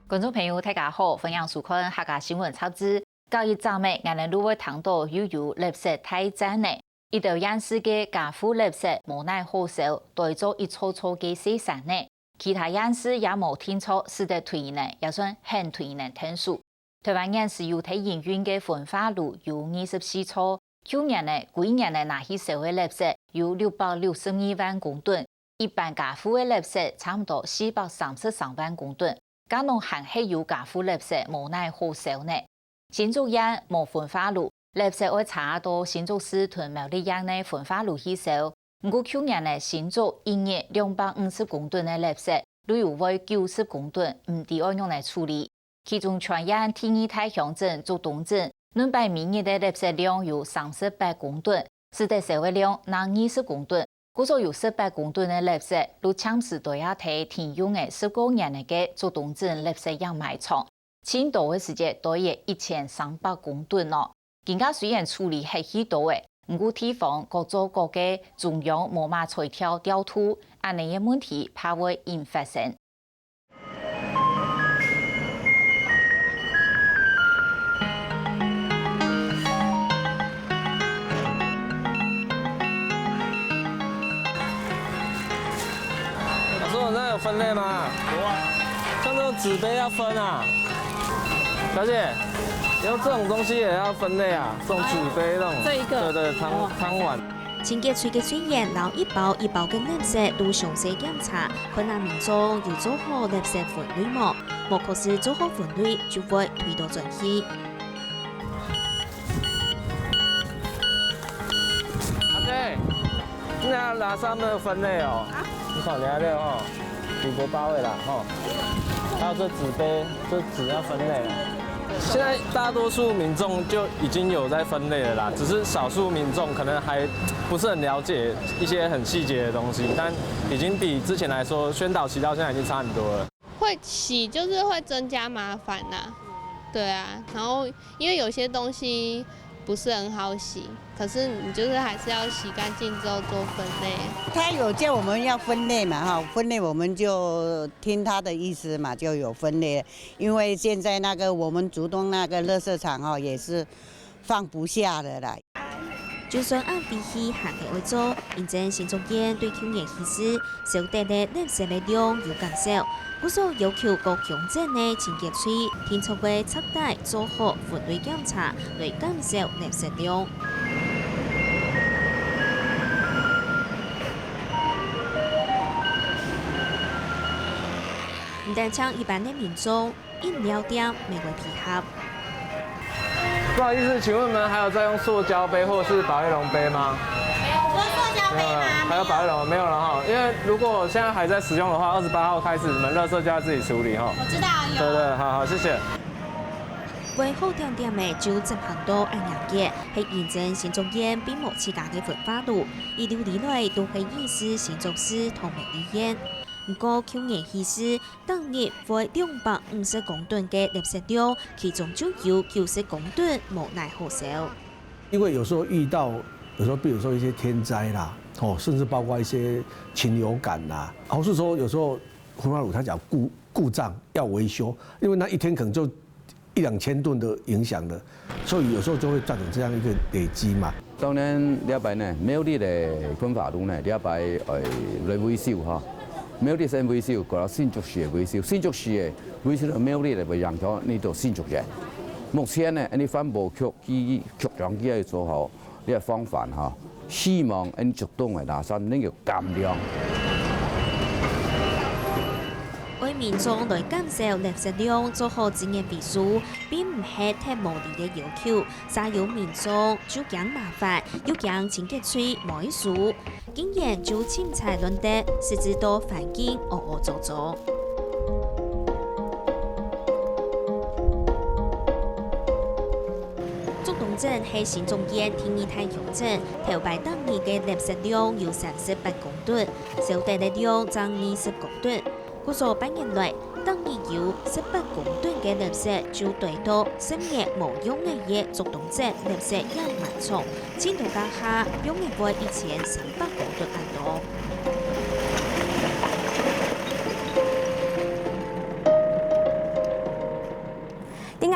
观众朋友，大家好，欢迎收看客家新闻插枝。教育昨日，我们如何谈到有垃圾大战呢？一道演示嘅家户垃圾无奈好少，带做一撮撮嘅细散呢。其他演示也无听错，使得推呢，也算很推呢天数。台湾演示有睇营运嘅焚化炉有24撮，去年呢，几年呢拿起社会垃圾有662万公吨，一般家户嘅垃圾差唔多433万公吨。加农还系有家户垃圾无奈好少呢。新竹县无焚化炉，垃圾会查到新竹市屯苗栗县的焚化炉去烧。不过去年呢，新竹一日250公吨的垃圾，旅游为90公吨，唔抵按用来处理。其中全县第二大乡镇竹东镇，200每日的垃圾量有38公吨，使得社会量拿20公吨。故所有18公吨的垃圾，如强势对下睇停用的19年的个竹东镇垃圾样卖场，前多的时间都有1300公吨咯。人家虽然处理系许多的，不过地方各做各嘅中央无马垂条调度，安尼嘅问题怕会引发生。有分类吗？有啊，像这种纸杯要分啊，小姐，以后这种东西也要分类啊，这种纸杯那种，这一个，对汤碗。清洁区嘅水源，捞一包一包嘅垃圾都详细检查，困难民众要做好垃圾分类冇，冇可是做好分类就会推到转去。阿姐，你那垃圾没有分类哦？你看人家这哦。铝箔包的啦，吼，还有这纸杯，这纸要分类。现在大多数民众就已经有在分类了啦，只是少数民众可能还不是很了解一些很细节的东西，但已经比之前来说，宣导期到现在已经差很多了。会洗就是会增加麻烦呐，对啊，然后因为有些东西不是很好洗。可是你就是还是要洗干净之后做分类。他有叫我们要分类嘛，哈，分类我们就听他的意思嘛，就有分类。因为现在那个我们竹东那个垃圾场哦，也是放不下的啦。就算按比起行业为主，认真新中间对去年起始小弟的垃圾的量有减少，故所要求各乡镇的清洁区天窗会测带做好分类检查，来减少垃圾量。唔但像一般的民众，饮料店没会配合。不好意思，请问你们还有在用塑胶杯或是保丽龙杯吗？没有，我塑胶杯吗？还有保丽龙没有了哈，因为如果现在还在使用的话，28号开始你们垃圾就要自己处理哈。我知道有。对，好，谢谢。为好听点的就进行到按样嘅，系认真新中间并无自家嘅焚化炉，一流以来都系意思新竹市同名理念。不过去年起始，当日为250公吨嘅垃圾量，其中就有90公吨无奈何少。因为有时候遇到，有时候比如说一些天灾啦，甚至包括一些禽流感啦，或是说有时候焚化炉它讲故障要维修，因为那一天可能就1-2千吨的影响了，所以有时候就会造成这样一个累积嘛。当然了解呢，苗栗的焚化炉呢，了解来维修哈。苗栗先维修，过来新竹市的维修，新竹市的维修到苗栗的为让咗呢度新竹人。目前呢，呢环保局局长佢做好呢個方法哈，希望呢竹東嘅垃圾能夠減量。為民眾來減少垃圾量，做好經驗維修，並唔係太無理嘅要求。撒有民眾就驚麻煩，又驚清潔區冇數，竟然就青菜亂得，甚至到環境惡糟糟。竹東鎮係新中間第二大鄉鎮，頭擺當年嘅垃圾量有38公噸，小弟嘅量增20公噸。故所半年來，當年有18公噸嘅垃圾就對到深夜無用嘅嘢竹東鎮垃圾樣賣場，前途家下用嘅會1300公噸咁多。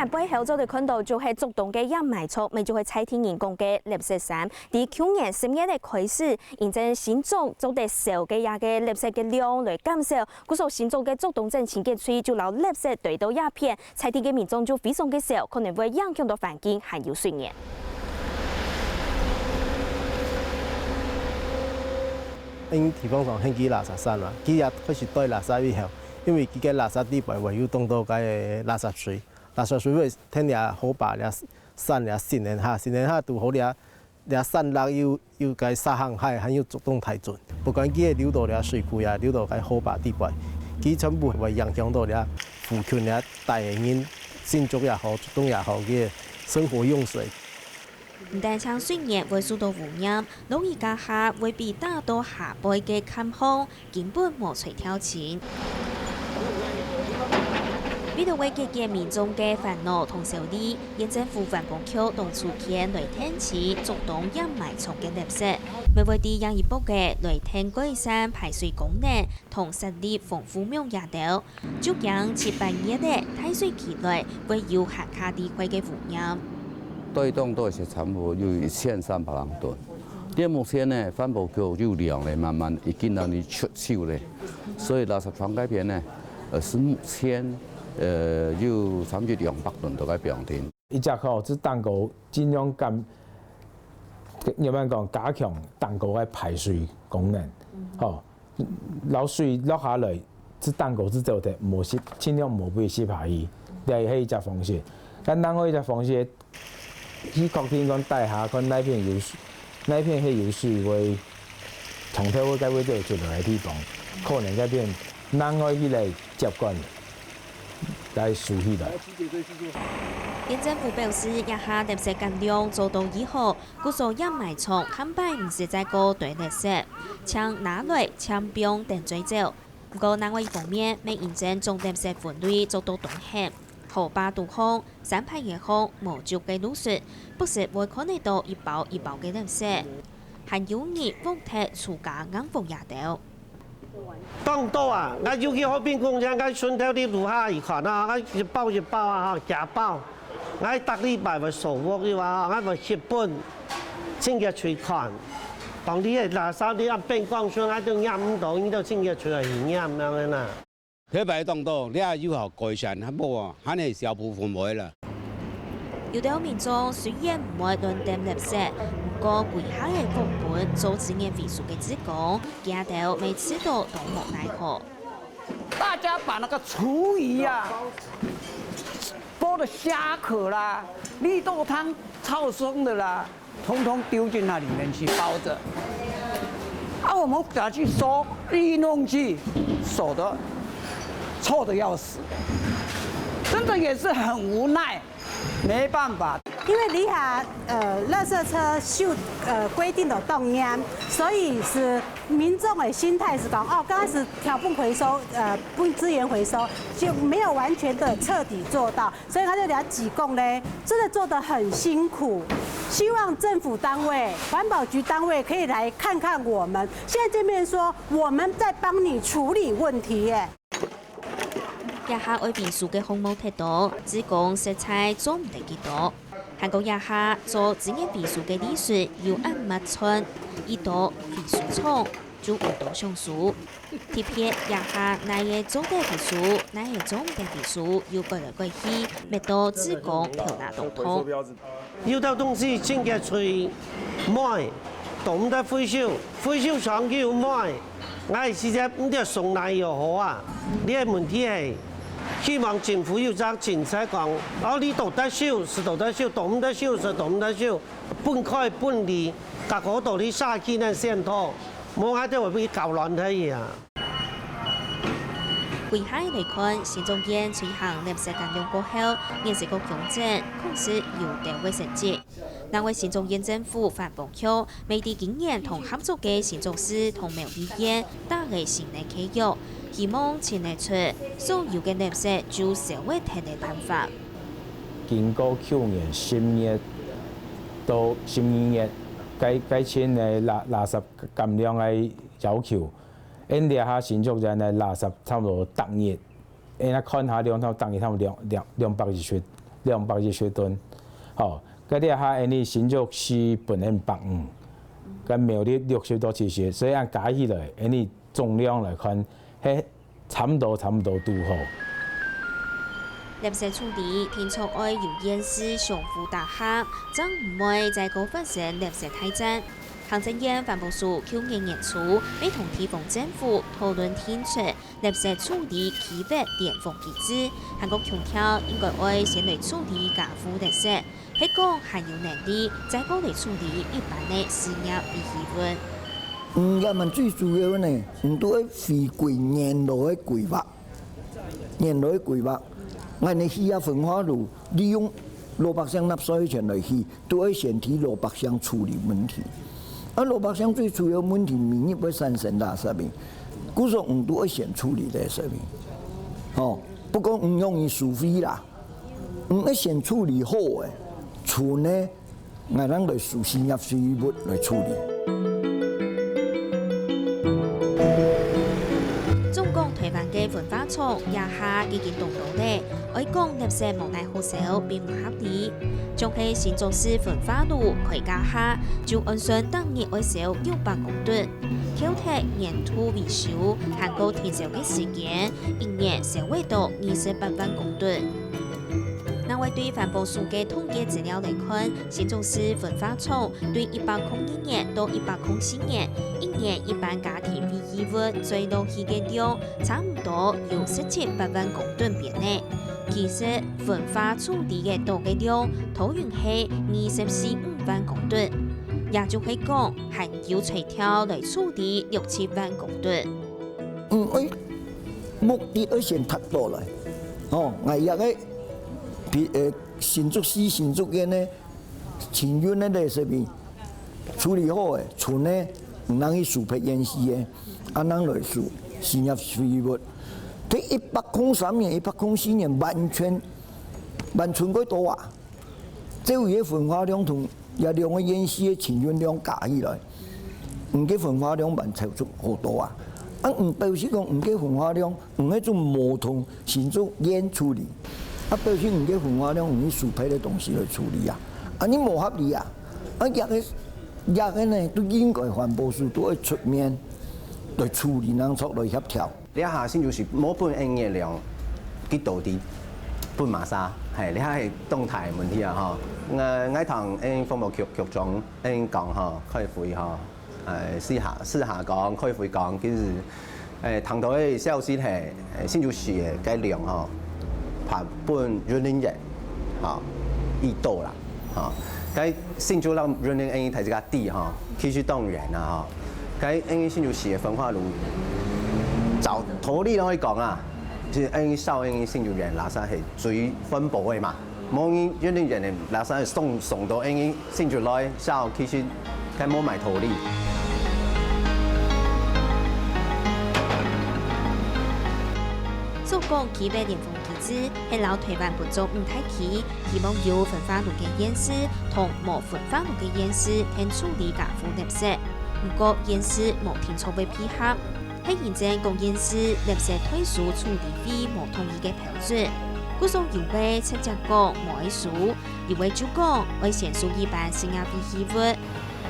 眼背後做哋看到就係竹東嘅掩埋場，咪就係蔡天人講嘅垃圾山。喺去年10月嘅開始，認真新竹做哋少嘅嘢嘅垃圾嘅量來減少，嗰時候新竹嘅竹東鎮清潔區就攞垃圾堆到一片，蔡天嘅民眾就非常嘅少，可能會影響到環境還有水源。因地方上興起垃圾山啦，佢也開始堆垃圾以後，因為佢嘅垃圾地位會有當到嘅垃圾水，垃圾水會聽日好把咧山咧新年下都好咧山落要嘅沙坑海還要主動提進，不管佢流到咧水庫呀，流到嘅好把地位，佢全部會影響到咧附近咧大人新竹也好、竹東也好嘅生活用水。唔但將水源會受到污染，農業家下會被打到下輩嘅坎坷，根本無垂挑戰。為到為解決民眾嘅煩惱同受利，縣政府環保局同出現雷天池竹東掩埋場嘅垃圾，咪會啲養魚部嘅雷天改善排水功能同實力豐富苗野島，逐樣7-8年嘅排水期內會有下卡地區嘅污染。對東都是差不多有1300萬噸。啲目前呢，環保局有量咧，慢慢已經讓你出手咧，所以垃圾場嗰邊呢，是目前有差不多200噸都喺標定。一隻吼，這蛋糕盡量減，點樣講加強蛋糕嘅排水功能，吼，流水落下來，這蛋糕是做得無濕，盡量無被濕下去，係迄一隻方式。但當我一隻方式。去確定講大廈講那片有水，那片係有水會從頭會解會到出來嘅地方，可能嗰邊人愛起來習慣來熟悉啦。縣政府表示，一下垃圾減量做到以後，故所掩埋場肯擺唔是在個堆垃圾，將拿來搶標等追走。不過另外一方面，未認真將垃圾分類做到動線。河壩渡空、三排野空、無足嘅路水，不時會看得到一包一包嘅垃圾，還有熱風鐵出價硬風也到。當多啊！我要去海邊公園，我順條啲路下一看啊，我一包一包啊，夾包，我逐禮拜會掃貨嘅話，我會貼本，清潔處看。當啲嘅垃圾啲一邊光上，我都掩唔到，呢度清潔處係掩咁樣啦。佢擺當多，你係要學改善，係冇啊，肯定小部分會啦。有啲民眾雖然唔會亂抌垃圾，不過櫃下嘅副本做資源回收嘅職工，驚到每次都無奈何。大家把那個廚餘啊，包的蝦殼啦、綠豆湯超生的啦，統統丟進那裡面去包着。啊，我們再去收，一弄去，收的。臭得要死，真的也是很無奈，沒辦法。因為你下垃圾車收規定的動煙，所以是民眾的心態是講哦，剛開始條本回收不資源回收就沒有完全的徹底做到，所以他就給他擠供呢，真的做得很辛苦。希望政府單位、環保局單位可以來看看我們。現在這邊說我們在幫你處理問題耶。一下愛變數嘅項目太多，只講食材做唔得幾多。韓國一下做資源變數嘅理事要按密村，一到變數廠就唔到上數。特別一下哪嘢做得變數，哪嘢做唔得變數，要改來改去，咪到只講條拿動通。要到東西清潔處買，懂得回收，回收廠要買，我係試下唔得送奶又好啊，呢個問題係。希望政府要責前使講，你懂得收是懂得收，懂唔得收是懂唔得收，分開分離，隔嗰度你沙機呢先拖，冇喺度會俾搞亂睇嘢啊！歸海來看，新中縣推行垃圾減量過後，認識個強症，確實有地位成績。另外，新中縣政府環保局未啲經驗同合作嘅新竹市同苗栗縣打嘅新嘅契約。希望前嚟出所有嘅垃圾就社會體嘅辦法。經過去年10月到12月，改簽嘅垃圾減量嘅要求，因哋下新竹人嘅垃圾差唔多逐日，因啊看下量，逐日差唔多200幾出220吨，吼，佮了下因哩新竹市本人150，佮苗栗60多70，所以按加起来，因哩重量来看，迄差不多拄好。垃圾处理天初爱由验尸上浮大厦，则唔会再高发生垃圾太脏。行政院环保署去年年初，要同地方政府讨论提出垃圾处理起发电风机制，韩国强调应该爱先来处理家户垃圾，迄讲还有能力再过来处理一般的事业废弃物。也们最主要呢，都要回归原来的规划，我哋需要焚化炉利用萝卜箱纳税钱来去，都要先提萝卜箱处理问题。萝卜箱最主要问题，明日会产生垃圾面，故说都要先处理垃圾面。不过用于收费啦，要先处理好诶，剩呢，我咱来收新业废物来处理。中共台湾嘅焚化厂也下已经动到咧，我讲垃圾无奈好少，并唔合理。将喺新竹市焚化炉开架下，就按算当日爱少600公吨，挑剔粘土维修，韩国天烧嘅时间，一年少会到28万公吨。那为对环保署嘅统计资料来看，新竹市焚化厂对101年到104年，一年一般家庭废弃物最落去嘅量，差唔多有17-8万公吨边呢。其实焚化处理嘅倒嘅量，讨论系24-5万公吨，也就系讲含有垂条来处理6-7万公吨。目的要先达到来，我也个。新竹市新竹县呢，前院呢垃圾面处理好诶，剩呢唔能去输配烟丝诶，咱来输新业废物。喺103年、104年完全个多啊！这位嘅焚化量同也两个烟丝嘅前院量加起来，唔嘅焚化量蛮超出好多啊！唔表示讲唔嘅焚化量唔迄种无同新竹烟处理。表示唔嘅焚化量用去输配嘅东西来处理啊，你无合理啊！也个呢都应该环保署都要出面来处理，然后来协调。你下先就是冇半英嘅量，去到底半麻沙，係你係動態問題啊！嗬，我同服務局長講嗬，開會嗬，私下講開會講，其實談到嘅消息係新竹市嘅量嗬。爬半running 嘅，依度啦，咁新竹啦 running 應睇自家啲其實當然啦，咁應新竹市嘅焚化爐就土地可以講啊，即係應收應新竹人垃圾係最分布嘅嘛，冇應 running 人嘅垃圾係送到應新竹來收，其實佢冇埋土地。所講起發電風機制係老台灣本族唔太起，希望有焚化爐嘅驗屍同無焚化爐嘅驗屍聽處理家戶垃圾。不過驗屍無天初被批合，喺現正共驗屍垃圾退屬處理費無統一嘅標準。故所有位親戚講無愛數，有位就講為先數一般性亞廢棄物，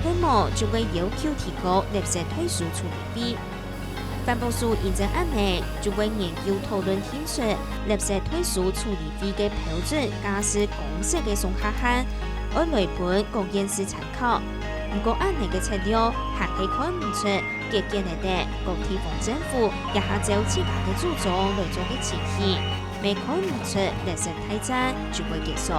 希望就會要求提高垃圾退屬處理費。環保署現正按呢，就會研究討論提出垃圾退屬處理費嘅標準，加是公式嘅上下限，我來本共驗屍參考。如果按呢嘅材料，還係看唔出結結嚟嘅，各地方政府也下就自家嘅主張來做嘅前提，未看唔出垃圾太雜就會結束。